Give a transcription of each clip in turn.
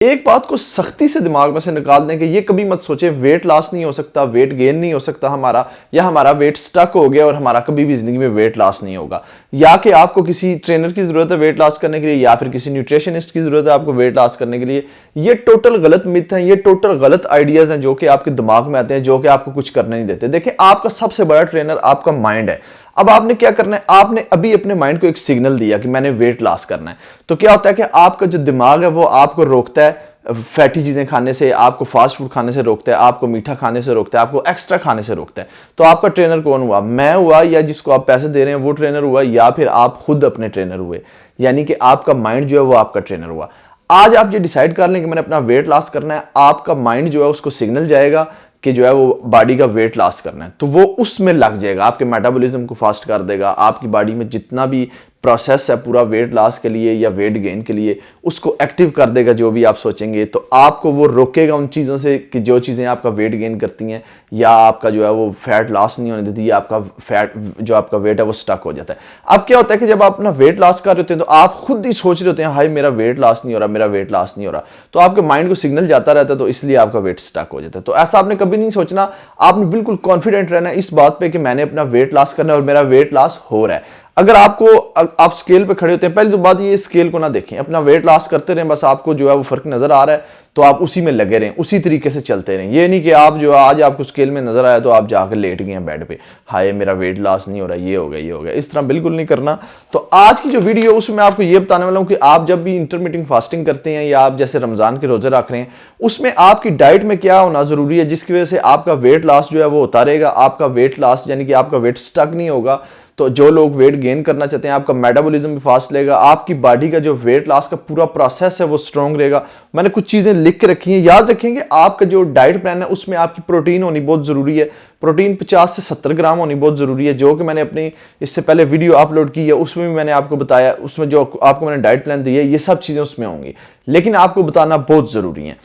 एक बात को सख्ती से दिमाग में से निकाल दें कि ये कभी मत सोचें वेट लॉस नहीं हो सकता, वेट गेन नहीं हो सकता हमारा, या हमारा वेट स्टक हो गया और हमारा कभी भी जिंदगी में वेट लॉस नहीं होगा, या कि आपको किसी ट्रेनर की जरूरत है वेट लॉस करने के लिए, या फिर किसी न्यूट्रिशनिस्ट की जरूरत है आपको वेट लॉस करने के लिए। ये टोटल गलत मिथ है, ये टोटल गलत आइडियाज हैं जो कि आपके दिमाग में आते हैं, जो कि आपको कुछ करने नहीं देते। देखिए, आपका सबसे बड़ा ट्रेनर आपका माइंड है। अब आपने क्या करना है, आपने अभी अपने माइंड को एक सिग्नल दिया कि मैंने वेट लॉस करना है, तो क्या होता है कि आपका जो दिमाग है वो आपको रोकता है फैटी चीजें खाने से, आपको फास्ट फूड खाने से रोकता है, आपको मीठा खाने से रोकता है, आपको एक्स्ट्रा खाने से रोकता है। तो आपका ट्रेनर कौन हुआ? मैं हुआ, या जिसको आप पैसे दे रहे हैं वो ट्रेनर हुआ, या फिर आप खुद अपने ट्रेनर हुए। यानी कि आपका माइंड जो है वो आपका ट्रेनर हुआ। आज आप ये डिसाइड कर लें कि मैंने अपना वेट लॉस करना है, आपका माइंड जो है उसको सिग्नल जाएगा कि जो है वो बॉडी का वेट लॉस करना है, तो वो उसमें लग जाएगा, आपके मेटाबॉलिज्म को फास्ट कर देगा, आपकी बॉडी में जितना भी प्रोसेस है पूरा वेट लॉस के लिए या वेट गेन के लिए उसको एक्टिव कर देगा। जो भी आप सोचेंगे तो आपको वो रोकेगा उन चीज़ों से कि जो चीज़ें आपका वेट गेन करती हैं या आपका जो है वो फैट लॉस नहीं होने देती, या आपका फैट जो आपका वेट है वो स्टक हो जाता है। अब क्या होता है कि जब आप अपना वेट लॉस कर रहे होते हैं तो आप खुद ही सोच रहे होते हैं हाय मेरा वेट लॉस नहीं हो रहा, मेरा वेट लॉस नहीं हो रहा, तो आपके माइंड को सिग्नल जाता रहता है, तो इसलिए आपका वेट स्टक हो जाता है। तो ऐसा आपने कभी नहीं सोचना, आपने बिल्कुल कॉन्फिडेंट रहना है इस बात पे कि मैंने अपना वेट लॉस करना है और मेरा वेट लॉस हो रहा है। अगर आप स्केल पे खड़े होते हैं, पहली तो बात ये स्केल को ना देखें, अपना वेट लॉस करते रहें, बस आपको जो है वो फर्क नजर आ रहा है तो आप उसी में लगे रहें, उसी तरीके से चलते रहें। ये नहीं कि आप जो आज आपको स्केल में नजर आया तो आप जाकर लेट गए हैं बेड पे, हाय मेरा वेट लॉस नहीं हो रहा, ये हो गया ये हो गया, इस तरह बिल्कुल नहीं करना। तो आज की जो वीडियो उसमें आपको ये बताने वाला हूं कि आप जब भी इंटरमिटेंट फास्टिंग करते हैं या आप जैसे रमजान के रोजे रख रहे हैं, उसमें आपकी डाइट में क्या होना जरूरी है जिसकी वजह से आपका वेट लॉस जो है वो होता रहेगा, आपका वेट लॉस यानी कि आपका वेट स्टक नहीं होगा। तो जो लोग वेट गेन करना चाहते हैं, आपका मेटाबॉलिज्म भी फास्ट रहेगा, आपकी बॉडी का जो वेट लॉस का पूरा प्रोसेस है वो स्ट्रॉन्ग रहेगा। मैंने कुछ चीजें लिख के रखी हैं, याद रखेंगे आपका जो डाइट प्लान है उसमें आपकी प्रोटीन होनी बहुत जरूरी है। प्रोटीन 50 से 70 ग्राम होनी बहुत जरूरी है, जो कि मैंने अपनी इससे पहले वीडियो अपलोड की है, उसमें भी मैंने आपको बताया, उसमें जो आपको मैंने डाइट प्लान दी है ये सब चीजें उसमें होंगी, लेकिन आपको बताना बहुत जरूरी है।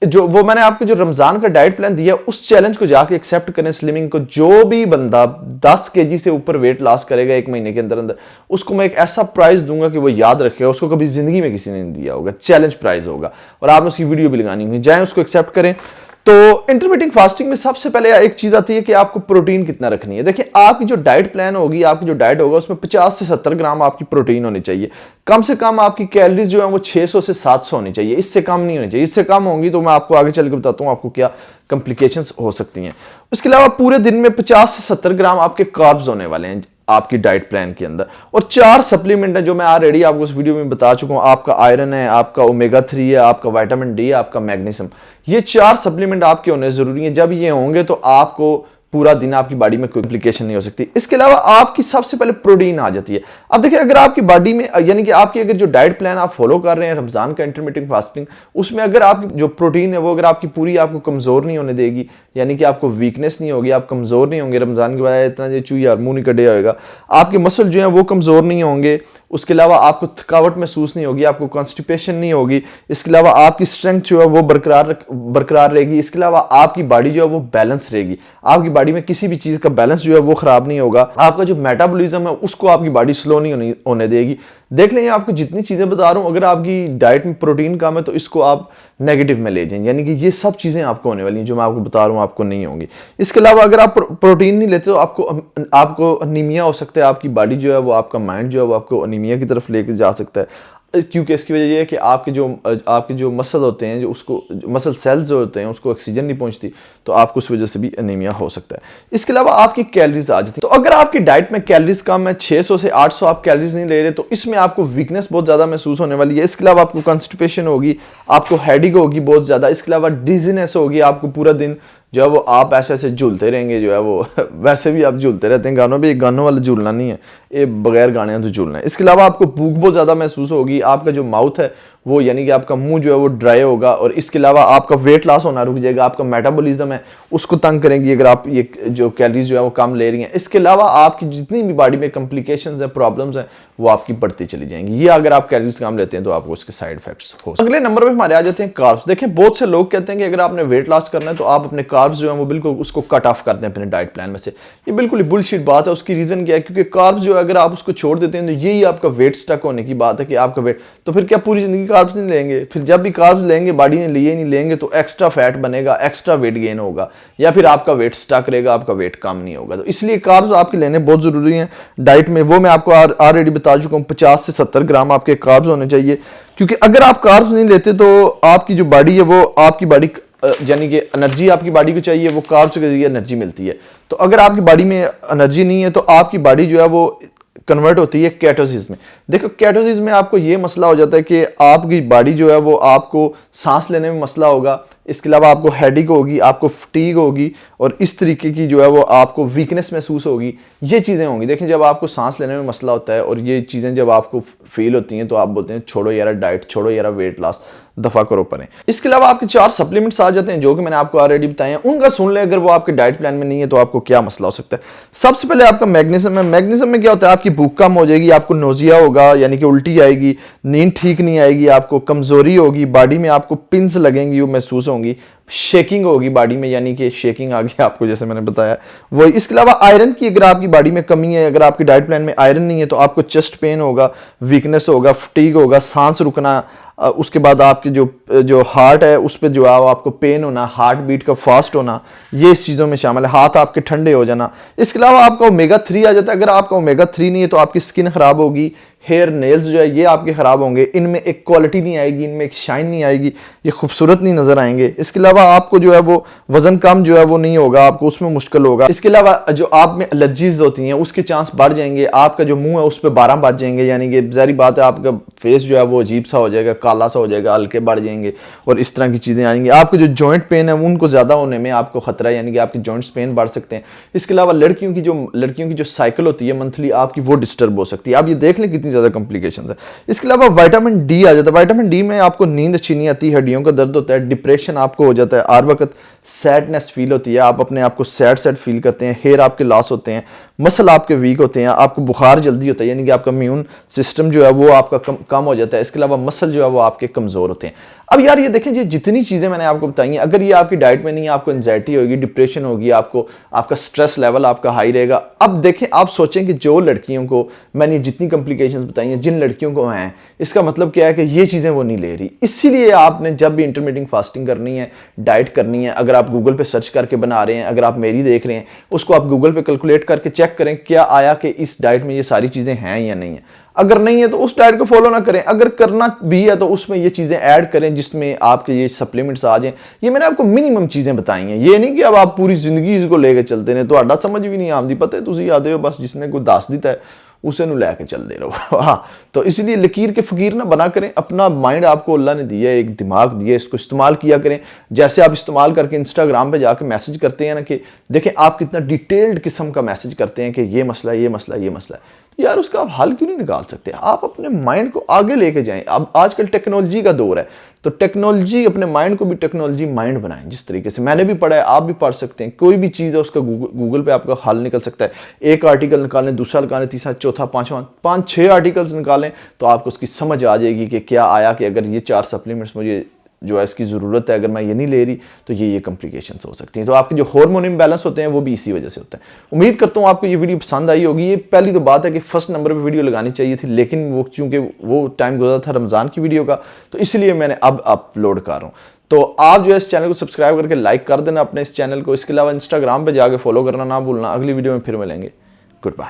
जो वो मैंने आपको जो रमजान का डाइट प्लान दिया उस चैलेंज को जाके एक्सेप्ट करें स्लिमिंग को। जो भी बंदा 10 केजी से ऊपर वेट लॉस करेगा 1 महीने के अंदर अंदर, उसको मैं एक ऐसा प्राइज दूंगा कि वो याद रखेगा, उसको कभी जिंदगी में किसी ने नहीं दिया होगा, चैलेंज प्राइज होगा, और आपने उसकी वीडियो भी लगानी होगी, जाए उसको एक्सेप्ट करें। तो इंटरमिटेंट फास्टिंग में सबसे पहले एक चीज आती है कि आपको प्रोटीन कितना रखनी है। देखिए, आपकी जो डाइट प्लान होगी, आपकी जो डाइट होगा उसमें 50 से 70 ग्राम आपकी प्रोटीन होनी चाहिए। कम से कम आपकी कैलोरीज जो है वो 600 से 700 होनी चाहिए, इससे कम नहीं होनी चाहिए। इससे कम होंगी तो मैं आपको आगे चल के बताता हूँ आपको क्या कॉम्प्लिकेशंस हो सकती हैं। उसके अलावा पूरे दिन में 50 से 70 ग्राम आपके कार्ब्स होने वाले हैं आपकी डाइट प्लान के अंदर, और 4 सप्लीमेंट है जो मैं ऑलरेडी आपको उस वीडियो में बता चुका हूं। आपका आयरन है, आपका ओमेगा 3 है, आपका विटामिन डी है, आपका मैग्नीशियम। ये 4 सप्लीमेंट आपके होने जरूरी हैं। जब ये होंगे तो आपको पूरा दिन आपकी बॉडी में कोई कॉम्प्लिकेशन नहीं हो सकती। इसके अलावा आपकी सबसे पहले प्रोटीन आ जाती है। अब देखिए, अगर आपकी बॉडी में यानी कि आपकी अगर जो डाइट प्लान आप फॉलो कर रहे हैं रमजान का इंटरमिटेंट फास्टिंग, उसमें अगर आपकी जो प्रोटीन है वो अगर आपकी पूरी आपको कमजोर नहीं होने देगी, यानी कि आपको वीकनेस नहीं होगी, आप कमजोर नहीं होंगे, रमजान के बाद इतना जो चूया मुंह नहीं कटे होगा, आपके मसल जो है वो कमजोर नहीं होंगे। उसके अलावा आपको थकावट महसूस नहीं होगी, आपको कॉन्स्टिपेशन नहीं होगी। इसके अलावा आपकी स्ट्रेंथ जो है वो बरकरार रहेगी। इसके अलावा आपकी बॉडी जो है वो बैलेंस रहेगी, आपकी बॉडी में किसी भी चीज का बैलेंस जो है वो खराब नहीं होगा। आपका जो मेटाबॉलिज्म है उसको आपकी बॉडी स्लो नहीं होने देगी। देख लें, आपको जितनी चीजें बता रहा हूं, अगर आपकी डाइट में प्रोटीन कम है तो इसको आप नेगेटिव में ले जाएं, यानी कि ये सब चीजें आपको होने वाली हैं जो मैं आपको बता रहा हूं आपको नहीं होंगी। इसके अलावा अगर आप प्रोटीन नहीं लेते तो आपको अनीमिया हो सकता है, आपकी बॉडी जो है वो, आपका माइंड जो है वो आपको अनीमिया की तरफ लेके जा सकता है, क्योंकि इसकी वजह यह है कि आपके जो मसल होते हैं, जो उसको मसल सेल्स जो होते हैं उसको ऑक्सीजन नहीं पहुंचती, तो आपको उस वजह से भी एनीमिया हो सकता है। इसके अलावा आपकी कैलोरीज आ जाती है। तो अगर आपकी डाइट में कैलोरीज कम है, 600 से 800 आप कैलोरीज नहीं ले रहे, तो इसमें आपको वीकनेस बहुत ज्यादा महसूस होने वाली है। इसके अलावा आपको कॉन्स्टिपेशन होगी, आपको हेडेक होगी बहुत ज्यादा। इसके अलावा डिजीनेस होगी, आपको पूरा दिन जो है वो आप ऐसे ऐसे झूलते रहेंगे, जो है वो वैसे भी आप झूलते रहते हैं गानों पे, गानों वाला झूलना नहीं है, ये बगैर गाने तो झूलना है। इसके अलावा आपको भूख बहुत ज़्यादा महसूस होगी, आपका जो माउथ है वो यानी कि आपका मुंह जो है वो ड्राई होगा, और इसके अलावा आपका वेट लॉस होना रुक जाएगा, आपका मेटाबॉलिज्म है उसको तंग करेंगी अगर आप ये जो कैलोरीज जो है वो कम ले रही हैं। इसके अलावा आपकी जितनी भी बॉडी में कॉम्प्लिकेशंस हैं, प्रॉब्लम्स हैं, वो आपकी बढ़ती चली जाएंगी। ये अगर आप कैलोरीज कम लेते हैं तो आपको उसके साइड इफेक्ट्स हो। अगले नंबर पे हमारे आ जाते हैं कार्ब्स। देखें, बहुत से लोग कहते हैं कि अगर आपने वेट लॉस करना है तो आप अपने कार्ब्स जो है वो बिल्कुल उसको कट ऑफ कर दें अपने डाइट प्लान में से। ये बिल्कुल ही बुलशिट बात है। उसकी रीजन क्या है? क्योंकि कार्ब्स जो अगर आप उसको छोड़ देते हैं तो यही आपका वेट स्टक होने की बात है कि आपका वेट, तो फिर क्या पूरी जिंदगी कार्ब्स नहीं लेंगे, फिर जब भी कार्ब्स लेंगे बॉडी ने लिए नहीं लेंगे तो एक्स्ट्रा फैट बनेगा, एक्स्ट्रा वेट गेन होगा, या फिर आपका वेट स्टक रहेगा, आपका वेट कम नहीं होगा। तो इसलिए कार्ब्स आपके लेने बहुत ज़रूरी हैं डाइट में। वो मैं आपको ऑलरेडी बता चुका हूँ, 50 से 70 ग्राम आपके कार्ब्स होने चाहिए, क्योंकि अगर आप कार्ब्स नहीं लेते तो आपकी जो बॉडी है वो आपकी बॉडी यानी कि एनर्जी आपकी बॉडी को चाहिए, वो कार्ब्स के जरिए एनर्जी मिलती है। तो अगर आपकी बॉडी में एनर्जी नहीं है तो आपकी बॉडी जो है वो कन्वर्ट होती है केटोसिस में। देखो केटोसिस में आपको ये मसला हो जाता है कि आपकी बॉडी जो है वो आपको सांस लेने में मसला होगा, इसके अलावा आपको हेडेक होगी, आपको फटीग होगी, और इस तरीके की जो है वो आपको वीकनेस महसूस होगी। ये चीज़ें होंगी। देखें जब आपको सांस लेने में मसला होता है और ये चीज़ें जब आपको फील होती हैं तो आप बोलते हैं छोड़ो यार डाइट, छोड़ो यार वेट लॉस, दफ़ा करो परें। इसके अलावा आपके 4 सप्लीमेंट्स आ जाते हैं जो कि मैंने आपको ऑलरेडी बताए हैं, उनका सुन ले। अगर वो आपके डाइट प्लान में नहीं है तो आपको क्या मसला हो सकता है। सबसे पहले आपका मैग्नीशियम है। मैग्नीशियम में क्या होता है, आपकी भूख कम हो जाएगी, आपको नोजिया होगा यानी कि उल्टी आएगी, नींद ठीक नहीं आएगी, आपको कमजोरी होगी, बॉडी में आपको पिंस लगेंगी, वो महसूस होंगी, शेकिंग होगी बॉडी में, यानी कि शेकिंग आ गई आपको जैसे मैंने बताया वो। इसके अलावा आयरन की अगर आपकी बॉडी में कमी है, अगर आपकी डाइट प्लान में आयरन नहीं है तो आपको चेस्ट पेन होगा, वीकनेस होगा, फटीग होगा, सांस रुकना, उसके बाद आपकी जो हार्ट है उस पर जो है आपको पेन होना, हार्ट बीट का फास्ट होना, ये इस चीज़ों में शामिल है। हाथ आपके ठंडे हो जाना। इसके अलावा आपका ओमेगा 3 आ जाता है। अगर आपका ओमेगा 3 नहीं है तो आपकी स्किन खराब होगी, हेयर नेल्स जो है ये आपके ख़राब होंगे, इनमें एक क्वालिटी नहीं आएगी, इनमें एक शाइन नहीं आएगी, ये खूबसूरत नहीं नज़र आएंगे। इसके अलावा आपको जो है वो वज़न कम जो है वो नहीं होगा, आपको उसमें मुश्किल होगा। इसके अलावा जो आप में एलर्जीज होती हैं उसके चांस बढ़ जाएंगे, आपका जो मुंह है उस पर 12 बज जाएंगे, यानी कि ज़ाहिर बात है आपका फेस जो है वो अजीब सा हो जाएगा, काला सा हो जाएगा, हल्के बढ़ जाएंगे और इस तरह की चीज़ें आएंगी। आपको जो जॉइंट पेन है उनको ज़्यादा होने में आपको खतरा है, यानी कि आपके जॉइंट्स पेन बढ़ सकते हैं। इसके अलावा लड़कियों की जो साइकिल होती है मंथली आपकी, वो डिस्टर्ब हो सकती है। आप ये देख लें कितनी ज़्यादा कॉम्प्लिकेशन है। इसके अलावा विटामिन डी आ जाता है। विटामिन डी में आपको नींद अच्छी नहीं आती, हड्डियों का दर्द होता है, डिप्रेशन आपको हो जाता है, हर वक्त सैडनेस फील होती है, आप अपने आप को सैड फील करते हैं, हेयर आपके लॉस होते हैं, मसल आपके वीक होते हैं, आपको बुखार जल्दी होता है, यानी कि आपका इम्यून सिस्टम जो है वो आपका कम हो जाता है। इसके अलावा मसल जो है वो आपके कमज़ोर होते हैं। अब यार ये देखें, ये जितनी चीज़ें मैंने आपको बताई हैं, अगर ये आपकी डाइट में नहीं है, आपको एंजाइटी होगी, डिप्रेशन होगी, आपका स्ट्रेस लेवल आपका हाई रहेगा। अब देखें, आप सोचें कि जो लड़कियों को मैंने जितनी कॉम्प्लिकेशंस बताई हैं, जिन लड़कियों को हैं, इसका मतलब क्या है कि ये चीज़ें वो नहीं ले रही। इसीलिए आपने जब भी इंटरमीडिएट फास्टिंग करनी है, डाइट करनी है, अगर आप गूगल पे सर्च करके बना रहे हैं, अगर आप मेरी देख रहे हैं, उसको आप गूगल पे कैलकुलेट करके चेक करें क्या आया कि इस डाइट में ये सारी चीज़ें हैं या नहीं है। अगर नहीं है तो उस डाइट को फॉलो ना करें, अगर करना भी है तो उसमें ये चीज़ें ऐड करें जिसमें आपके ये सप्लीमेंट्स आ जाएं। ये मैंने आपको मिनिमम चीज़ें बताई हैं, ये नहीं कि अब आप पूरी ज़िंदगी इसको लेके चलते हैं, तो आडा समझ भी नहीं आती, पता है तुम आते हो बस जिसने कोई दस दिता है उसे लैके चलते रहो। हाँ, तो इसलिए लकीर के फ़कीर ना बना करें। अपना माइंड आपको अल्लाह ने दिया है, एक दिमाग दिया है, इसको इस्तेमाल किया करें। जैसे आप इस्तेमाल करके इंस्टाग्राम पे जाके मैसेज करते हैं ना कि देखें आप कितना डिटेल्ड किस्म का मैसेज करते हैं कि ये मसला है, ये मसला है, ये मसला है, तो यार उसका आप हल क्यों नहीं निकाल सकते। आप अपने माइंड को आगे लेके जाएं। अब आजकल टेक्नोलॉजी का दौर है, तो टेक्नोलॉजी, अपने माइंड को भी टेक्नोलॉजी माइंड बनाएं। जिस तरीके से मैंने भी पढ़ा है, आप भी पढ़ सकते हैं। कोई भी चीज़ है उसका गूगल पे आपका हल निकल सकता है। एक आर्टिकल निकालें, दूसरा निकालें, तीसरा, चौथा, पांचवा, 5-6 आर्टिकल्स निकालें तो आपको उसकी समझ आ जाएगी कि क्या आया कि अगर ये 4 सप्लीमेंट्स मुझे जो है इसकी ज़रूरत है, अगर मैं ये नहीं ले रही तो ये कॉम्प्लिकेशंस हो सकती हैं। तो आपके जो हार्मोन इम्बैलेंस होते हैं वो भी इसी वजह से होता है। उम्मीद करता हूँ आपको ये वीडियो पसंद आई होगी। ये पहली तो बात है कि फर्स्ट नंबर पे वीडियो लगानी चाहिए थी, लेकिन वो चूँकि वो टाइम गुजरा था रमज़ान की वीडियो का, तो इसलिए मैंने अब अपलोड कर रहा हूँ। तो आप जो है इस चैनल को सब्सक्राइब करके लाइक कर देना अपने इस चैनल को। इसके अलावा इंस्टाग्राम पर जाके फॉलो करना ना भूलना। अगली वीडियो में फिर मिलेंगे। Good bye.